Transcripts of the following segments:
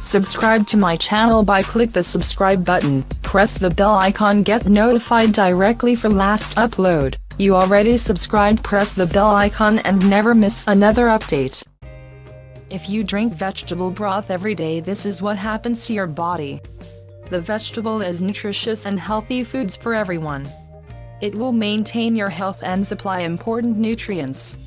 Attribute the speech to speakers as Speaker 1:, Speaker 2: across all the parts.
Speaker 1: Subscribe to my channel by click the subscribe button, press the bell icon, get notified directly for last upload. You already subscribed, press the bell icon and never miss another update. If you drink vegetable broth every day, this is what happens to your body. The vegetable is nutritious and healthy foods for everyone. It will maintain your health and supply important nutrients.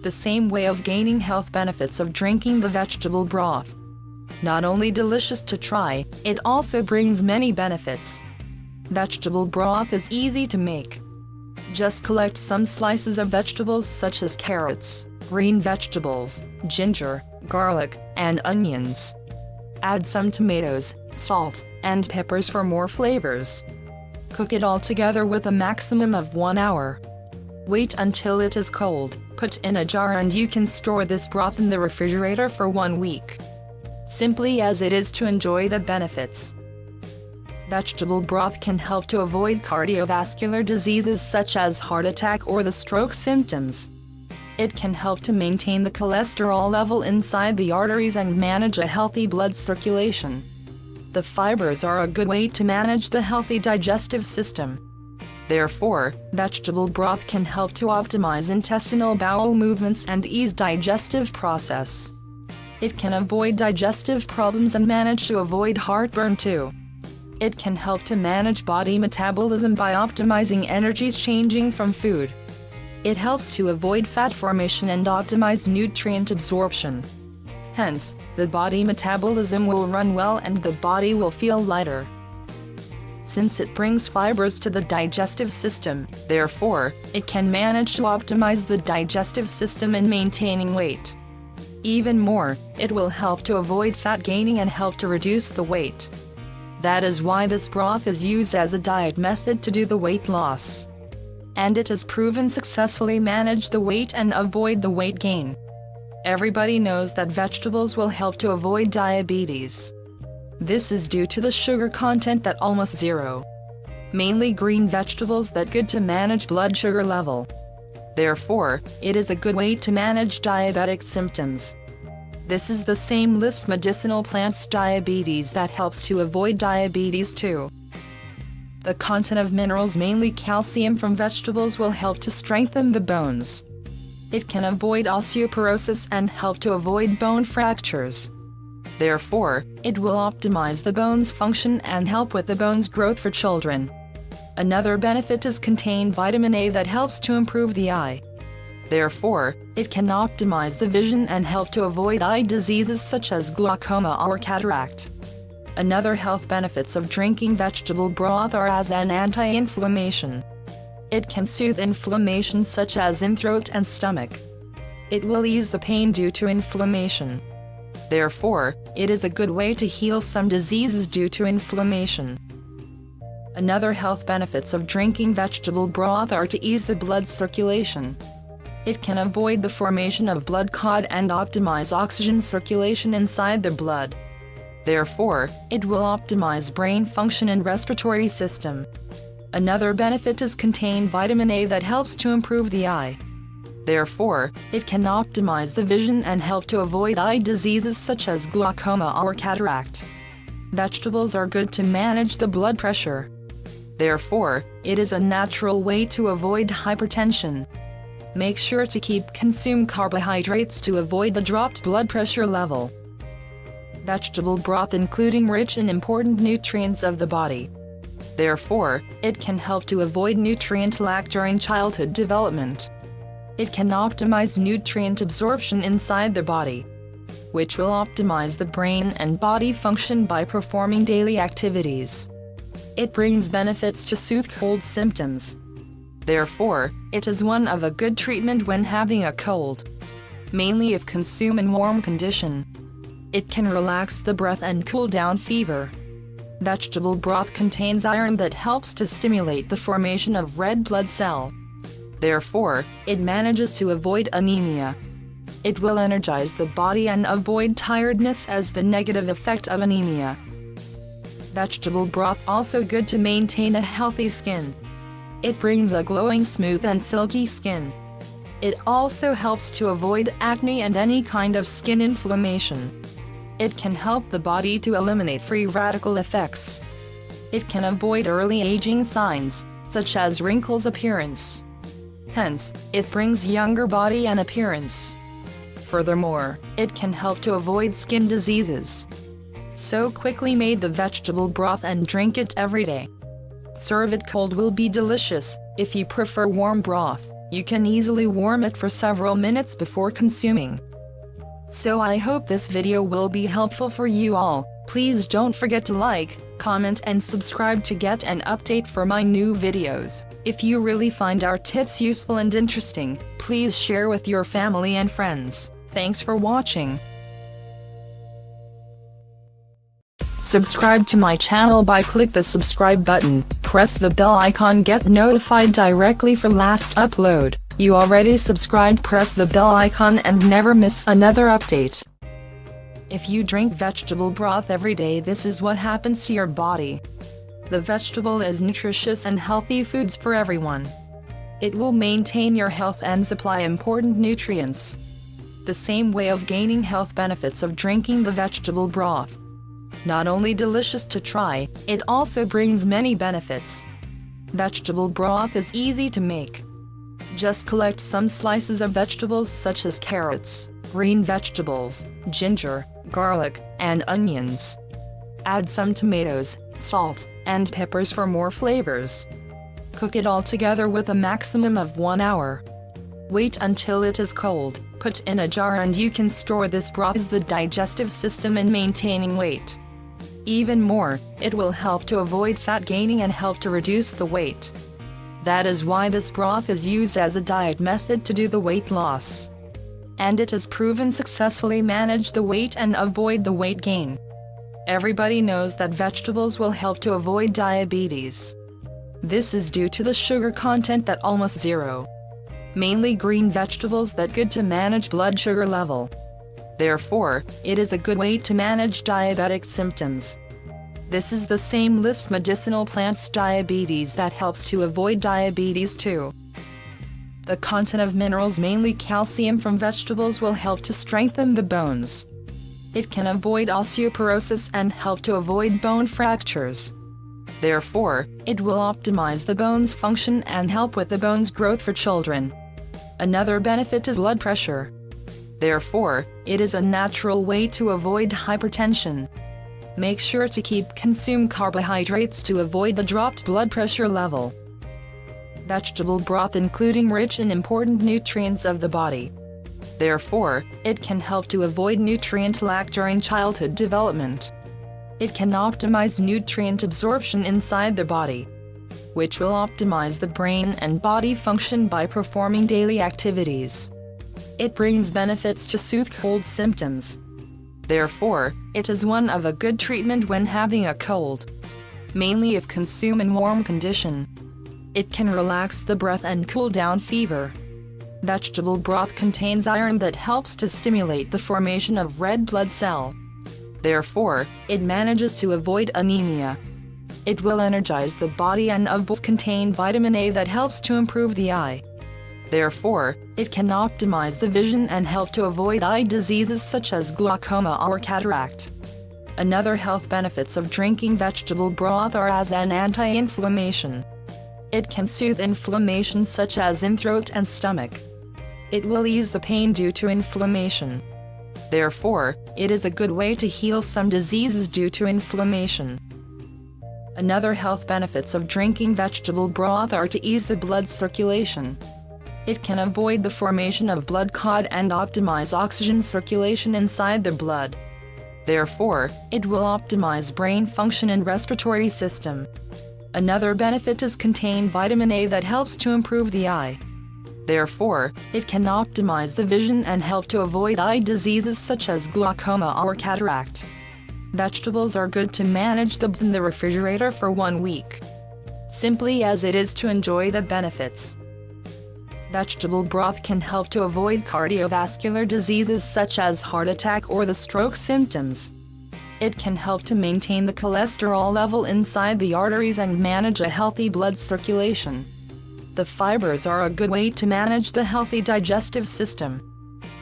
Speaker 1: The same way of gaining health benefits of drinking the vegetable broth. Not only delicious to try, it also brings many benefits. Vegetable broth is easy to make. Just collect some slices of vegetables such as carrots, green vegetables, ginger, garlic, and onions. Add some tomatoes, salt, and peppers for more flavors. Cook it all together with a maximum of 1 hour. Wait until it is cold, put in a jar, and you can store this broth in the refrigerator for 1 week. Simply as it is to enjoy the benefits. Vegetable broth can help to avoid cardiovascular diseases such as heart attack or the stroke symptoms. It can help to maintain the cholesterol level inside the arteries and manage a healthy blood circulation. The fibers are a good way to manage the healthy digestive system. Therefore, vegetable broth can help to optimize intestinal bowel movements and ease digestive process. It can avoid digestive problems and manage to avoid heartburn too. It can help to manage body metabolism by optimizing energy changing from food. It helps to avoid fat formation and optimize nutrient absorption. Hence, the body metabolism will run well and the body will feel lighter. Since it brings fibers to the digestive system, therefore, it can manage to optimize the digestive system in maintaining weight. Even more, it will help to avoid fat gaining and help to reduce the weight. That is why this broth is used as a diet method to do the weight loss. And it has proven successfully manage the weight and avoid the weight gain. Everybody knows that vegetables will help to avoid diabetes. This is due to the sugar content that almost zero. Mainly green vegetables that good to manage blood sugar level. Therefore, it is a good way to manage diabetic symptoms. This is the same list medicinal plants diabetes that helps to avoid diabetes too. The content of minerals, mainly calcium from vegetables, will help to strengthen the bones. It can avoid osteoporosis and help to avoid bone fractures. Therefore, it will optimize the bones' function and help with the bones' growth for children. Another benefit is contain vitamin A that helps to improve the eye. Therefore, it can optimize the vision and help to avoid eye diseases such as glaucoma or cataract. Another health benefits of drinking vegetable broth are as an anti-inflammation. It can soothe inflammation such as in throat and stomach. It will ease the pain due to inflammation. Therefore, it is a good way to heal some diseases due to inflammation. Another health benefits of drinking vegetable broth are to ease the blood circulation. It can avoid the formation of blood clot and optimize oxygen circulation inside the blood. Therefore, it will optimize brain function and respiratory system. Another benefit is contain vitamin A that helps to improve the eye. Therefore, it can optimize the vision and help to avoid eye diseases such as glaucoma or cataract. Vegetables are good to manage the blood pressure. Therefore, it is a natural way to avoid hypertension. Make sure to consume carbohydrates to avoid the dropped blood pressure level. Vegetable broth including rich in important nutrients of the body. Therefore, it can help to avoid nutrient lack during childhood development. It can optimize nutrient absorption inside the body, which will optimize the brain and body function by performing daily activities. It brings benefits to soothe cold symptoms. Therefore, it is one of a good treatment when having a cold. Mainly if consumed in warm condition. It can relax the breath and cool down fever. Vegetable broth contains iron that helps to stimulate the formation of red blood cell. Therefore, it manages to avoid anemia. It will energize the body and avoid tiredness as the negative effect of anemia. Vegetable broth also good to maintain a healthy skin. It brings a glowing, smooth and silky skin. It also helps to avoid acne and any kind of skin inflammation. It can help the body to eliminate free radical effects. It can avoid early aging signs, such as wrinkles appearance. Hence, it brings younger body and appearance. Furthermore, it can help to avoid skin diseases. So quickly made the vegetable broth and drink it every day. Serve it cold will be delicious. If you prefer warm broth, you can easily warm it for several minutes before consuming. So I hope this video will be helpful for you all. Please don't forget to like, comment and subscribe to get an update for my new videos. If you really find our tips useful and interesting, please share with your family and friends. Thanks for watching. Subscribe to my channel by click the subscribe button, press the bell icon, get notified directly for last upload. You already subscribed, press the bell icon and never miss another update. If you drink vegetable broth every day, this is what happens to your body. The vegetable is nutritious and healthy foods for everyone. It will maintain your health and supply important nutrients. The same way of gaining health benefits of drinking the vegetable broth. Not only delicious to try, it also brings many benefits. Vegetable broth is easy to make. Just collect some slices of vegetables such as carrots, green vegetables, ginger, garlic, and onions. Add some tomatoes, salt, and peppers for more flavors. Cook it all together with a maximum of 1 hour. Wait until it is cold, put in a jar, and you can store this broth as the digestive system in maintaining weight. Even more, it will help to avoid fat gaining and help to reduce the weight. That is why this broth is used as a diet method to do the weight loss. And it has proven successfully manage the weight and avoid the weight gain. Everybody knows that vegetables will help to avoid diabetes. This is due to the sugar content that almost zero. Mainly green vegetables that good to manage blood sugar level. Therefore, it is a good way to manage diabetic symptoms. This is the same list medicinal plants diabetes that helps to avoid diabetes too. The content of minerals, mainly calcium from vegetables, will help to strengthen the bones. It can avoid osteoporosis and help to avoid bone fractures. Therefore, it will optimize the bone's function and help with the bone's growth for children. Another benefit is blood pressure. Therefore, it is a natural way to avoid hypertension. Make sure to consume carbohydrates to avoid the dropped blood pressure level. Vegetable broth including rich in important nutrients of the body. Therefore, it can help to avoid nutrient lack during childhood development. It can optimize nutrient absorption inside the body, which will optimize the brain and body function by performing daily activities. It brings benefits to soothe cold symptoms. Therefore, it is one of a good treatment when having a cold. Mainly if consumed in warm condition. It can relax the breath and cool down fever. Vegetable broth contains iron that helps to stimulate the formation of red blood cell. Therefore, it manages to avoid anemia. It will energize the body and contain vitamin A that helps to improve the eye. Therefore, it can optimize the vision and help to avoid eye diseases such as glaucoma or cataract. Another health benefits of drinking vegetable broth are as an anti-inflammation. It can soothe inflammation such as in throat and stomach. It will ease the pain due to inflammation. Therefore, it is a good way to heal some diseases due to inflammation. Another health benefits of drinking vegetable broth are to ease the blood circulation. It can avoid the formation of blood clot and optimize oxygen circulation inside the blood. Therefore, it will optimize brain function and respiratory system. Another benefit is contain vitamin A that helps to improve the eye. Therefore, it can optimize the vision and help to avoid eye diseases such as glaucoma or cataract. Vegetables are good to manage in the refrigerator for 1 week. Simply as it is to enjoy the benefits. Vegetable broth can help to avoid cardiovascular diseases such as heart attack or the stroke symptoms. It can help to maintain the cholesterol level inside the arteries and manage a healthy blood circulation. The fibers are a good way to manage the healthy digestive system.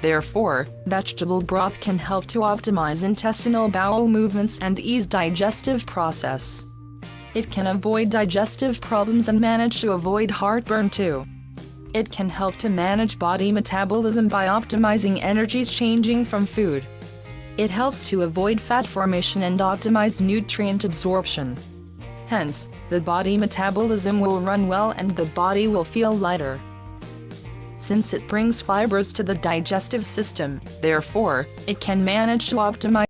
Speaker 1: Therefore, vegetable broth can help to optimize intestinal bowel movements and ease digestive process. It can avoid digestive problems and manage to avoid heartburn too. It can help to manage body metabolism by optimizing energies changing from food. It helps to avoid fat formation and optimize nutrient absorption. Hence, the body metabolism will run well and the body will feel lighter. Since it brings fibers to the digestive system, therefore, it can manage to optimize